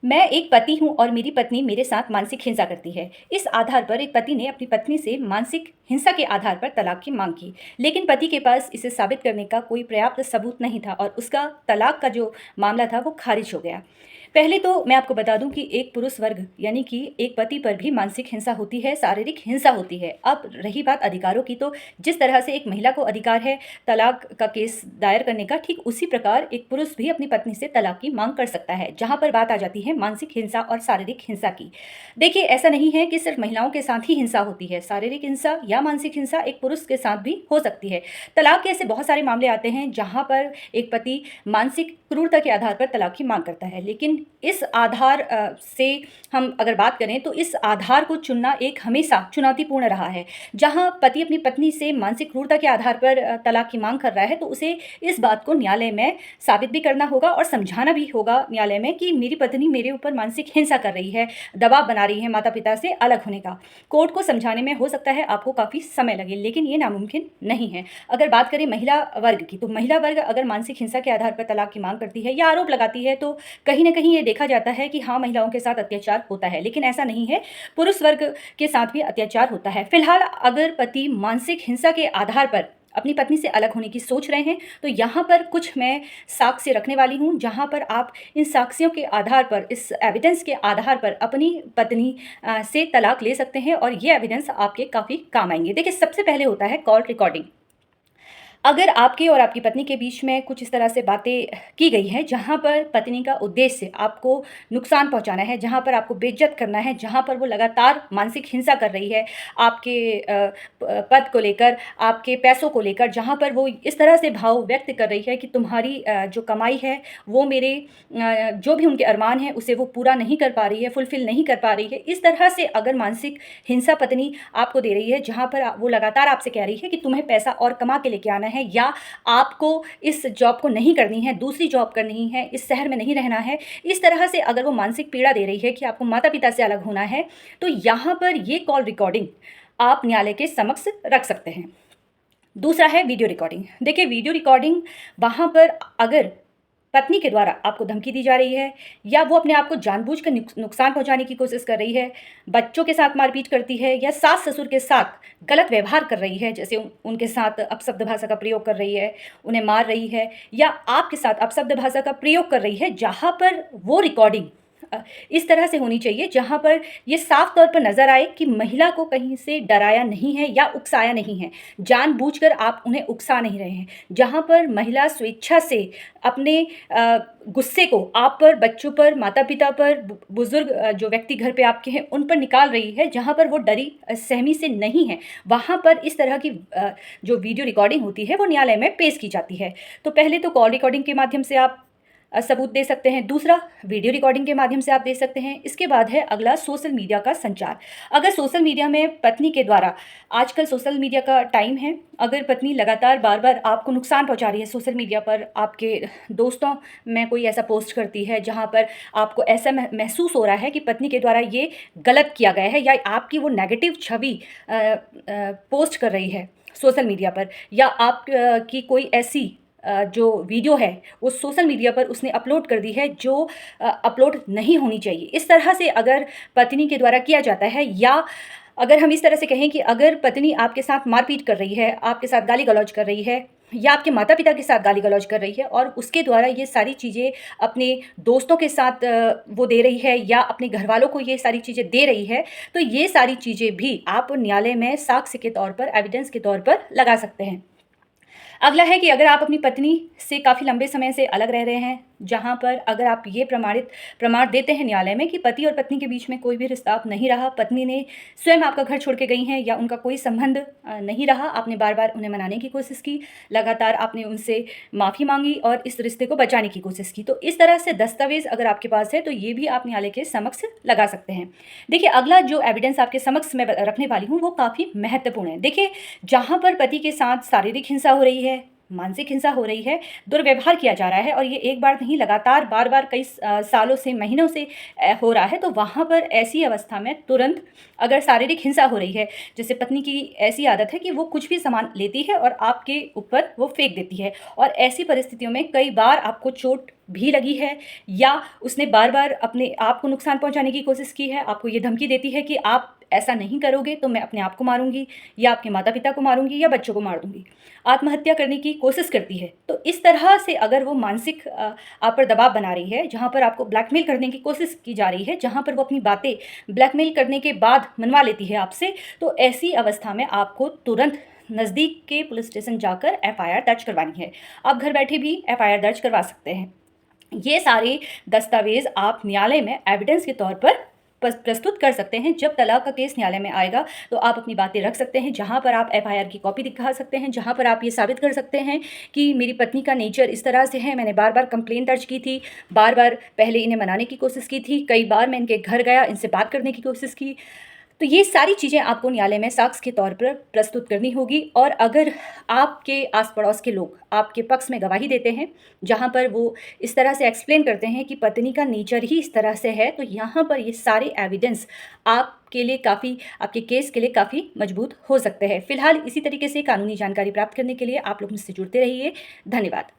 मैं एक पति हूँ और मेरी पत्नी मेरे साथ मानसिक हिंसा करती है। इस आधार पर एक पति ने अपनी पत्नी से मानसिक हिंसा के आधार पर तलाक की मांग की, लेकिन पति के पास इसे साबित करने का कोई पर्याप्त सबूत नहीं था और उसका तलाक का जो मामला था वो खारिज हो गया। पहले तो मैं आपको बता दूं कि एक पुरुष वर्ग यानी कि एक पति पर भी मानसिक हिंसा होती है, शारीरिक हिंसा होती है। अब रही बात अधिकारों की, तो जिस तरह से एक महिला को अधिकार है तलाक का केस दायर करने का, ठीक उसी प्रकार एक पुरुष भी अपनी पत्नी से तलाक की मांग कर सकता है, जहां पर बात आ जाती है मानसिक हिंसा और शारीरिक हिंसा की। देखिए, ऐसा नहीं है कि सिर्फ महिलाओं के साथ ही हिंसा होती है। शारीरिक हिंसा या मानसिक हिंसा एक पुरुष के साथ भी हो सकती है। तलाक के ऐसे बहुत सारे मामले आते हैं जहां पर एक पति मानसिक क्रूरता के आधार पर तलाक की मांग करता है, लेकिन इस आधार से हम अगर बात करें तो इस आधार को चुनना एक हमेशा चुनौतीपूर्ण रहा है। जहां पति अपनी पत्नी से मानसिक क्रूरता के आधार पर तलाक की मांग कर रहा है, तो उसे इस बात को न्यायालय में साबित भी करना होगा और समझाना भी होगा न्यायालय में कि मेरी पत्नी मेरे ऊपर मानसिक हिंसा कर रही है, दबाव बना रही है माता पिता से अलग होने का। कोर्ट को समझाने में हो सकता है आपको काफ़ी समय लगे, लेकिन ये नामुमकिन नहीं है। अगर बात करें महिला वर्ग की, तो महिला वर्ग अगर मानसिक हिंसा के आधार पर तलाक की मांग करती है या आरोप लगाती है, तो कहीं ना कहीं ये देखा जाता है कि हाँ, महिलाओं के साथ अत्याचार होता है, लेकिन ऐसा नहीं है, पुरुष वर्ग के साथ भी अत्याचार होता है। फिलहाल अगर पति मानसिक हिंसा के आधार पर अपनी पत्नी से अलग होने की सोच रहे हैं, तो यहाँ पर कुछ मैं साक्ष्य रखने वाली हूँ, जहाँ पर आप इन साक्ष्यों के आधार पर, इस एविडेंस के आधार पर अपनी पत्नी से तलाक ले सकते हैं और ये एविडेंस आपके काफ़ी काम आएंगे। देखिए, सबसे पहले होता है कॉल रिकॉर्डिंग। अगर आपके और आपकी पत्नी के बीच में कुछ इस तरह से बातें की गई हैं जहाँ पर पत्नी का उद्देश्य आपको नुकसान पहुँचाना है, जहाँ पर आपको बेइज्जत करना है, जहाँ पर वो लगातार मानसिक हिंसा कर रही है आपके पद को लेकर, आपके पैसों को लेकर, जहाँ पर वो इस तरह से भाव व्यक्त कर रही है कि तुम्हारी जो कमाई है वो मेरे जो भी उनके अरमान हैं उसे वो पूरा नहीं कर पा रही है, फुलफिल नहीं कर पा रही है, इस तरह से अगर मानसिक हिंसा पत्नी आपको दे रही है, जहाँ पर वो लगातार आपसे कह रही है कि तुम्हें पैसा और कमा के लेके आना है या आपको इस जॉब को नहीं करनी है, दूसरी जॉब करनी है, इस शहर में नहीं रहना है, इस तरह से अगर वो मानसिक पीड़ा दे रही है कि आपको माता पिता से अलग होना है, तो यहाँ पर ये कॉल रिकॉर्डिंग आप न्यायालय के समक्ष रख सकते हैं। दूसरा है वीडियो रिकॉर्डिंग। देखिए, वीडियो रिकॉर्डिंग वहाँ पर अगर पत्नी के द्वारा आपको धमकी दी जा रही है या वो अपने आप को जानबूझकर नुकसान पहुंचाने की कोशिश कर रही है, बच्चों के साथ मारपीट करती है या सास ससुर के साथ गलत व्यवहार कर रही है, जैसे उनके साथ अपशब्द भाषा का प्रयोग कर रही है, उन्हें मार रही है, या आपके साथ अपशब्द भाषा का प्रयोग कर रही है, जहाँ पर वो रिकॉर्डिंग इस तरह से होनी चाहिए जहाँ पर ये साफ तौर पर नज़र आए कि महिला को कहीं से डराया नहीं है या उकसाया नहीं है, जानबूझकर आप उन्हें उकसा नहीं रहे हैं, जहाँ पर महिला स्वेच्छा से अपने गुस्से को आप पर, बच्चों पर, माता पिता पर, बुजुर्ग जो व्यक्ति घर पे आपके हैं उन पर निकाल रही है, जहाँ पर वो डरी सहमी से नहीं है, वहाँ पर इस तरह की जो वीडियो रिकॉर्डिंग होती है वो न्यायालय में पेश की जाती है। तो पहले तो कॉल रिकॉर्डिंग के माध्यम से आप सबूत दे सकते हैं, दूसरा वीडियो रिकॉर्डिंग के माध्यम से आप दे सकते हैं। इसके बाद है अगला सोशल मीडिया का संचार। अगर सोशल मीडिया में पत्नी के द्वारा, आजकल सोशल मीडिया का टाइम है, अगर पत्नी लगातार बार बार आपको नुकसान पहुंचा रही है सोशल मीडिया पर, आपके दोस्तों में कोई ऐसा पोस्ट करती है जहां पर आपको ऐसा महसूस हो रहा है कि पत्नी के द्वारा ये गलत किया गया है या आपकी वो नेगेटिव छवि पोस्ट कर रही है सोशल मीडिया पर, या आप की कोई ऐसी जो वीडियो है वो सोशल मीडिया पर उसने अपलोड कर दी है जो अपलोड नहीं होनी चाहिए, इस तरह से अगर पत्नी के द्वारा किया जाता है, या अगर हम इस तरह से कहें कि अगर पत्नी आपके साथ मारपीट कर रही है, आपके साथ गाली गलौज कर रही है, या आपके माता पिता के साथ गाली गलौज कर रही है और उसके द्वारा ये सारी चीज़ें अपने दोस्तों के साथ वो दे रही है या अपने घर वालों को ये सारी चीज़ें दे रही है, तो ये सारी चीज़ें भी आप न्यायालय में साक्ष्य के तौर पर, एविडेंस के तौर पर लगा सकते हैं। अगला है कि अगर आप अपनी पत्नी से काफ़ी लंबे समय से अलग रह रहे हैं, जहाँ पर अगर आप ये प्रमाण देते हैं न्यायालय में कि पति और पत्नी के बीच में कोई भी रिश्ता नहीं रहा, पत्नी ने स्वयं आपका घर छोड़ के गई हैं या उनका कोई संबंध नहीं रहा, आपने बार बार उन्हें मनाने की कोशिश की, लगातार आपने उनसे माफ़ी मांगी और इस रिश्ते को बचाने की कोशिश की, तो इस तरह से दस्तावेज अगर आपके पास है तो ये भी आप न्यायालय के समक्ष लगा सकते हैं। देखिए, अगला जो एविडेंस आपके समक्ष मैं रखने वाली हूँ वो काफ़ी महत्वपूर्ण है। देखिए, जहाँ पर पति के साथ शारीरिक हिंसा हो रही है, मानसिक हिंसा हो रही है, दुर्व्यवहार किया जा रहा है और ये एक बार नहीं, लगातार बार बार कई सालों से, महीनों से हो रहा है, तो वहाँ पर ऐसी अवस्था में तुरंत अगर शारीरिक हिंसा हो रही है, जैसे पत्नी की ऐसी आदत है कि वो कुछ भी सामान लेती है और आपके ऊपर वो फेंक देती है, और ऐसी परिस्थितियों में कई बार आपको चोट भी लगी है, या उसने बार बार अपने आप को नुकसान पहुंचाने की कोशिश की है, आपको ये धमकी देती है कि आप ऐसा नहीं करोगे तो मैं अपने आप को मारूंगी, या आपके माता पिता को मारूंगी, या बच्चों को मार दूंगी, आत्महत्या करने की कोशिश करती है। तो इस तरह से अगर वो मानसिक आप पर दबाव बना रही है, जहाँ पर आपको ब्लैकमेल करने की कोशिश की जा रही है, जहाँ पर वो अपनी बातें ब्लैकमेल करने के बाद मनवा लेती है आपसे, तो ऐसी अवस्था में आपको तुरंत नज़दीक के पुलिस स्टेशन जाकर एफआईआर दर्ज करवानी है। आप घर बैठे भी एफआईआर दर्ज करवा सकते हैं। ये सारे दस्तावेज आप न्यायालय में एविडेंस के तौर पर प्रस्तुत कर सकते हैं। जब तलाक का केस न्यायालय में आएगा तो आप अपनी बातें रख सकते हैं, जहां पर आप एफआईआर की कॉपी दिखा सकते हैं, जहां पर आप ये साबित कर सकते हैं कि मेरी पत्नी का नेचर इस तरह से है, मैंने बार बार कंप्लेंट दर्ज की थी, बार बार पहले इन्हें मनाने की कोशिश की थी, कई बार मैं इनके घर गया, इनसे बात करने की कोशिश की। तो ये सारी चीज़ें आपको न्यायालय में साक्ष्य के तौर पर प्रस्तुत करनी होगी। और अगर आपके आस पड़ोस के लोग आपके पक्ष में गवाही देते हैं, जहाँ पर वो इस तरह से एक्सप्लेन करते हैं कि पत्नी का नेचर ही इस तरह से है, तो यहाँ पर ये सारे एविडेंस आपके लिए काफ़ी, आपके केस के लिए काफ़ी मजबूत हो सकते हैं। फिलहाल इसी तरीके से कानूनी जानकारी प्राप्त करने के लिए आप लोग मुझसे जुड़ते रहिए। धन्यवाद।